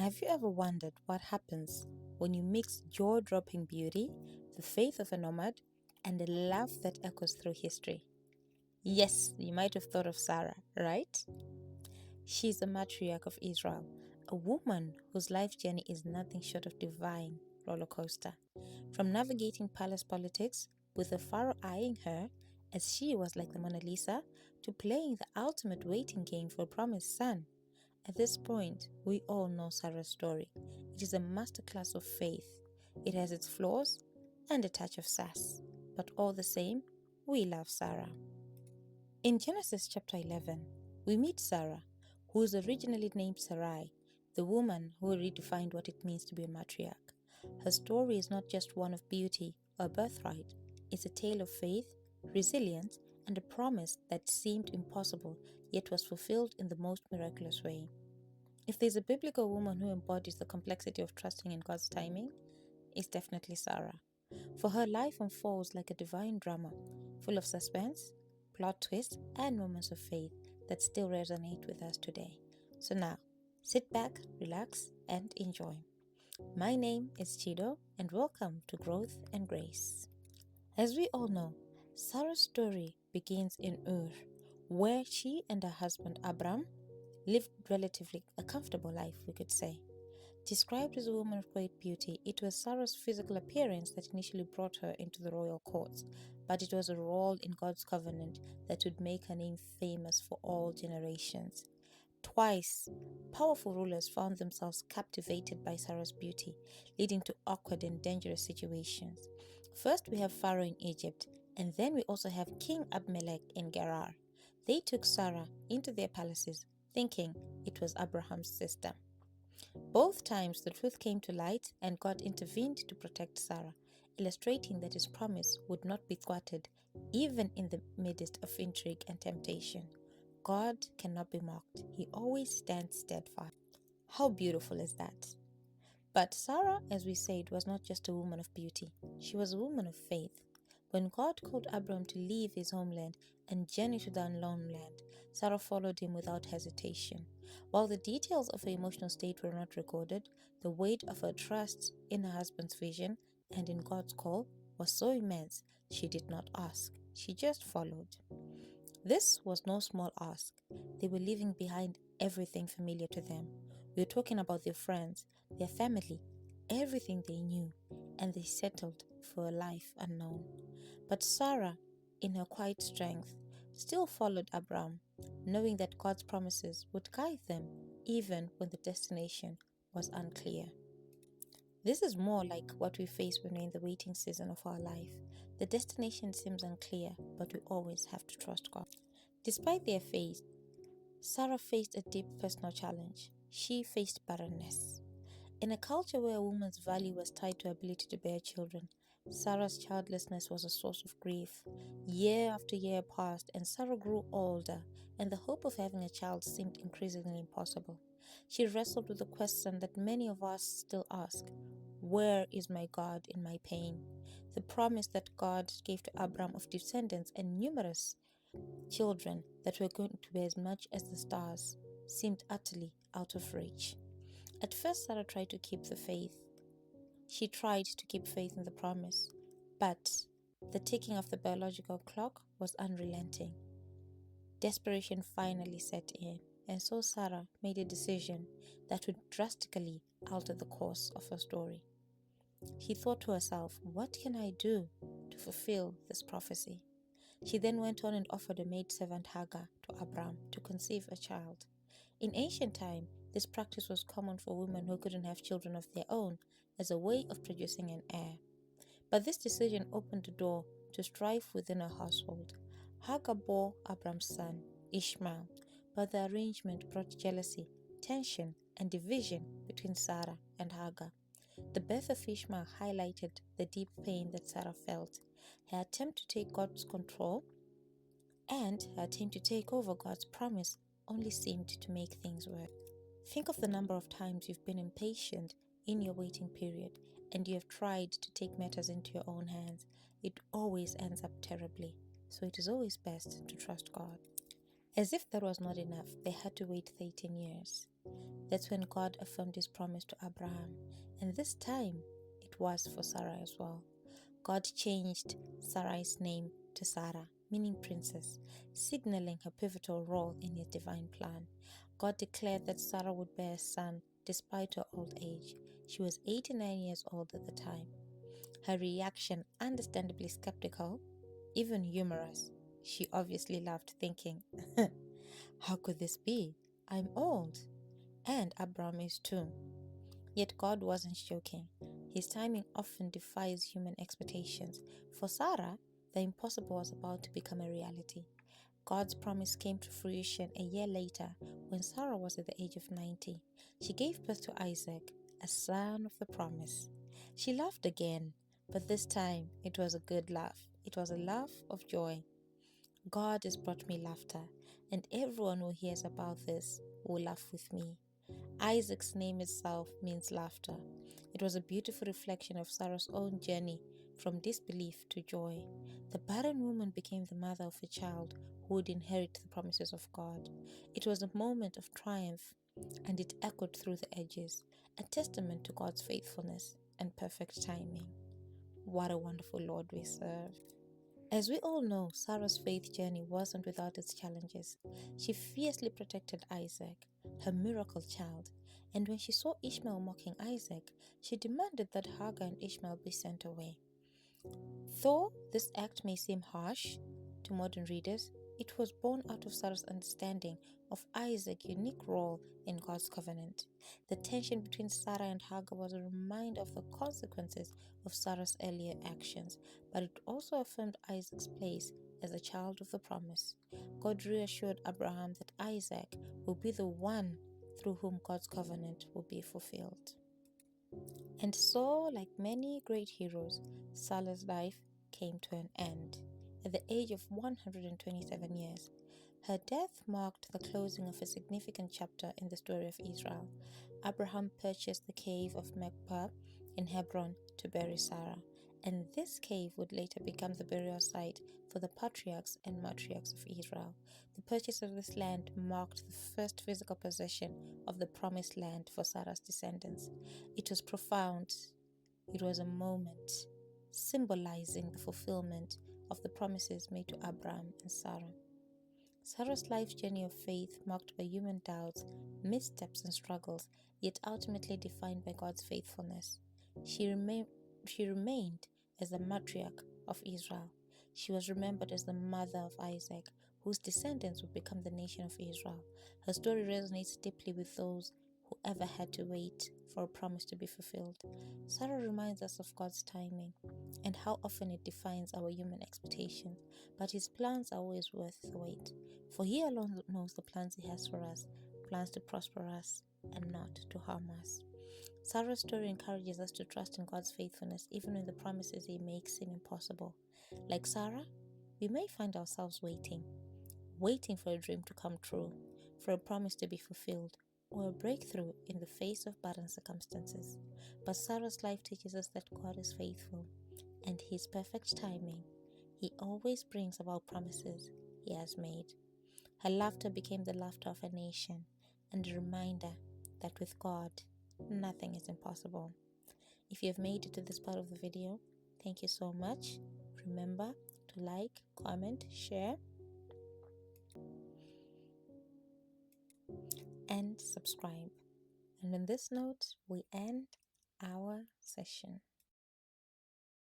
Have you ever wondered what happens when you mix jaw-dropping beauty, the faith of a nomad, and a love that echoes through history? Yes, you might have thought of Sarah, right? She's the matriarch of Israel, a woman whose life journey is nothing short of divine roller coaster. From navigating palace politics with the pharaoh eyeing her as she was like the Mona Lisa, to playing the ultimate waiting game for a promised son. At this point, we all know Sarah's story. It is a masterclass of faith. It has its flaws and a touch of sass, but all the same, we love Sarah. In Genesis chapter 11, we meet Sarah, who is originally named Sarai, the woman who redefined what it means to be a matriarch. Her story is not just one of beauty or birthright, it's a tale of faith, resilience, and a promise that seemed impossible yet was fulfilled in the most miraculous way. If there's a biblical woman who embodies the complexity of trusting in God's timing, it's definitely Sarah. For her life unfolds like a divine drama, full of suspense, plot twists, and moments of faith that still resonate with us today. So now, sit back, relax, and enjoy. My name is Chido, and welcome to Growth and Grace. As we all know, Sarah's story begins in Ur, where she and her husband Abram lived relatively a comfortable life, we could say. Described as a woman of great beauty, it was Sarah's physical appearance that initially brought her into the royal courts, but it was a role in God's covenant that would make her name famous for all generations. Twice, powerful rulers found themselves captivated by Sarah's beauty, leading to awkward and dangerous situations. First, we have Pharaoh in Egypt, and then we also have King Abimelech in Gerar. They took Sarah into their palaces, thinking it was Abraham's sister. Both times the truth came to light and God intervened to protect Sarah, illustrating that his promise would not be thwarted even in the midst of intrigue and temptation. God cannot be mocked. He always stands steadfast. How beautiful is that? But Sarah, as we said, was not just a woman of beauty. She was a woman of faith. When God called Abram to leave his homeland and journey to the unknown land, Sarah followed him without hesitation. While the details of her emotional state were not recorded, the weight of her trust in her husband's vision and in God's call was so immense she did not ask. She just followed. This was no small ask. They were leaving behind everything familiar to them. We were talking about their friends, their family, everything they knew, and they settled for a life unknown. But Sarah, in her quiet strength, still followed Abram, knowing that God's promises would guide them even when the destination was unclear. This is more like what we face when we're in the waiting season of our life. The destination seems unclear, but we always have to trust God. Despite their faith, Sarah faced a deep personal challenge. She faced barrenness. In a culture where a woman's value was tied to her ability to bear children, Sarah's childlessness was a source of grief. Year after year passed, and Sarah grew older, and the hope of having a child seemed increasingly impossible. She wrestled with the question that many of us still ask: where is my God in my pain? The promise that God gave to Abram of descendants and numerous children that were going to be as much as the stars seemed utterly out of reach. At first, Sarah tried to keep the faith. She tried to keep faith in the promise, but the ticking of the biological clock was unrelenting. Desperation finally set in, and so Sarah made a decision that would drastically alter the course of her story. She thought to herself, what can I do to fulfill this prophecy? She then went on and offered a maidservant Hagar to Abram to conceive a child. In ancient time, this practice was common for women who couldn't have children of their own as a way of producing an heir. But this decision opened the door to strife within her household. Hagar bore Abram's son, Ishmael, but the arrangement brought jealousy, tension, and division between Sarah and Hagar. The birth of Ishmael highlighted the deep pain that Sarah felt. Her attempt to take God's control and her attempt to take over God's promise only seemed to make things worse. Think of the number of times you've been impatient in your waiting period and you have tried to take matters into your own hands. It always ends up terribly, so it is always best to trust God. As if that was not enough, they had to wait 13 years. That's when God affirmed his promise to Abraham, and this time it was for Sarah as well. God changed Sarai's name to Sarah, meaning princess, signaling her pivotal role in his divine plan. God declared that Sarah would bear a son despite her old age. She was 89 years old at the time. Her reaction, understandably skeptical, even humorous. She obviously laughed, thinking, how could this be? I'm old. And Abram is too. Yet God wasn't joking. His timing often defies human expectations. For Sarah, the impossible was about to become a reality. God's promise came to fruition a year later when Sarah was at the age of 90. She gave birth to Isaac, a son of the promise. She laughed again, but this time it was a good laugh. It was a laugh of joy. God has brought me laughter, and everyone who hears about this will laugh with me. Isaac's name itself means laughter. It was a beautiful reflection of Sarah's own journey from disbelief to joy. The barren woman became the mother of a child who would inherit the promises of God. It was a moment of triumph, and it echoed through the ages, a testament to God's faithfulness and perfect timing. What a wonderful Lord we serve. As we all know, Sarah's faith journey wasn't without its challenges. She fiercely protected Isaac, her miracle child, and when she saw Ishmael mocking Isaac, she demanded that Hagar and Ishmael be sent away. Though this act may seem harsh to modern readers, it was born out of Sarah's understanding of Isaac's unique role in God's covenant. The tension between Sarah and Hagar was a reminder of the consequences of Sarah's earlier actions, but it also affirmed Isaac's place as a child of the promise. God reassured Abraham that Isaac will be the one through whom God's covenant will be fulfilled. And so, like many great heroes, Sarah's life came to an end at the age of 127 years. Her death marked the closing of a significant chapter in the story of Israel. Abraham purchased the cave of Machpelah in Hebron to bury Sarah, and this cave would later become the burial site for the patriarchs and matriarchs of Israel. The purchase of this land marked the first physical possession of the promised land for Sarah's descendants. It was profound. It was a moment symbolizing the fulfillment of the promises made to Abram and Sarah. Sarah's life journey of faith, marked by human doubts, missteps, and struggles, yet ultimately defined by God's faithfulness. She remained as the matriarch of Israel. She was remembered as the mother of Isaac, whose descendants would become the nation of Israel. Her story resonates deeply with those who ever had to wait for a promise to be fulfilled. Sarah reminds us of God's timing and how often it defines our human expectations, but His plans are always worth the wait. For He alone knows the plans He has for us, plans to prosper us and not to harm us. Sarah's story encourages us to trust in God's faithfulness even when the promises He makes seem impossible. Like Sarah, we may find ourselves waiting for a dream to come true, for a promise to be fulfilled, or a breakthrough in the face of barren circumstances. But Sarah's life teaches us that God is faithful, and His perfect timing, He always brings about promises He has made. Her laughter became the laughter of a nation, and a reminder that with God, nothing is impossible. If you have made it to this part of the video, thank you so much. Remember to like, comment, share, and subscribe. And on this note, we end our session.